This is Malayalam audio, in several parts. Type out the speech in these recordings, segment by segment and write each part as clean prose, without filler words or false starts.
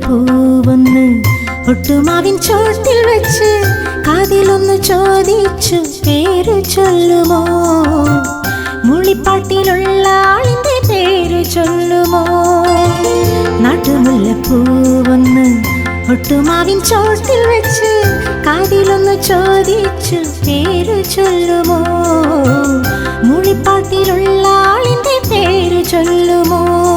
പൂവൊന്ന് ഒട്ടുമാവിൻ ചോട്ടിൽ വെച്ച് കാതിലൊന്ന് ചോദിച്ചു പേര് ചൊല്ലുമോ? മുളിപ്പാട്ടിലുള്ള ആളിന്റെ പേര് ചൊല്ലുമോ? നാട്ടുമുല്ലപ്പൂവൊന്ന് ഒട്ടുമാവിൻ ചോട്ടിൽ വെച്ച് കാതിലൊന്ന് ചോദിച്ചു പേര് ചൊല്ലുമോ? മുളിപ്പാട്ടിലുള്ള ആളിന്റെ പേര് ചൊല്ലുമോ?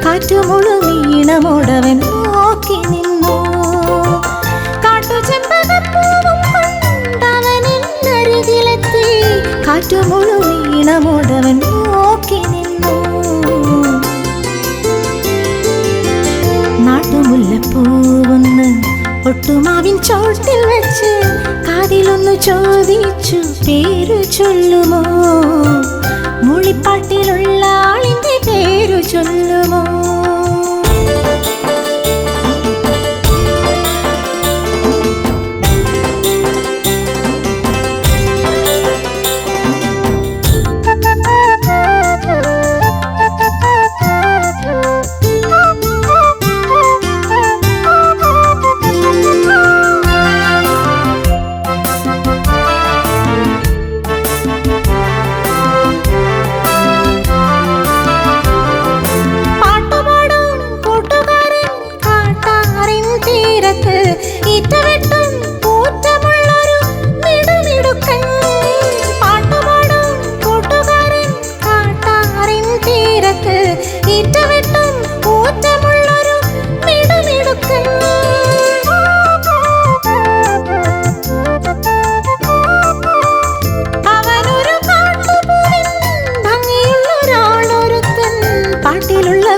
കാറ്റുമുഴുവീണമോടവൻ നോക്കി നിന്നു. കാട്ടുചെമ്പകപ്പൂവും കൊണ്ടവനരികിലെത്തി കാറ്റുമുഴുവീണമോടവൻ നോക്കി നിന്നു. നാട്ടുമുല്ലപ്പൂവൊന്ന് ഒട്ടുമാവിൻ ചോട്ടിൽ വെച്ച് കാതിലൊന്ന് ചോദിച്ചു പേര് ചൊല്ലുമോ? മുളിപ്പാട്ടിലുള്ള ആളിന്റെ പേര് ചൊല്ലുമോ?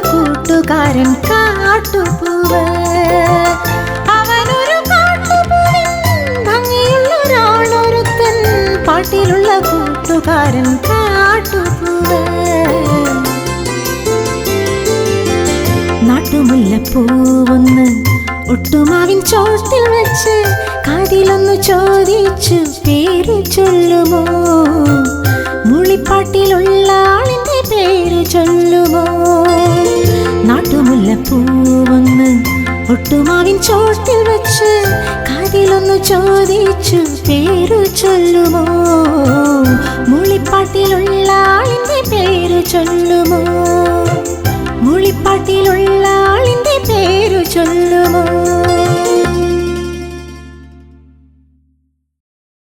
കൂട്ടുകാരൻ കാട്ടുപൂവ് അവനൊരു കാട്ടുപൂവിൻ ഭംഗിയുള്ളൊരാളൊരുത്തൻ പാട്ടിലുള്ള കൂട്ടുകാരൻ കാട്ടുപൂവ്. നാട്ടുമുല്ലപ്പൂവൊന്ന് ഒട്ടുമാവിൻ ചോട്ടിൽ വെച്ച് കാതിലൊന്ന് ചോദിച്ചു പേര് ചൊല്ലുമോ? മുളിപ്പാട്ടിലുള്ള ആളിന്റെ പേര് ചൊല്ലുമോ? നാട്ടുമുല്ലപ്പൂവൊന്ന് ഒട്ടുമാവിൻ ചോട്ടിൽ വെച്ച് കാതിലൊന്ന് ചോദിച്ചു പേര് ചൊല്ലുമോ? മുളിപ്പാട്ടിലുള്ള ആളിന്റെ പേര് ചൊല്ലുമോ?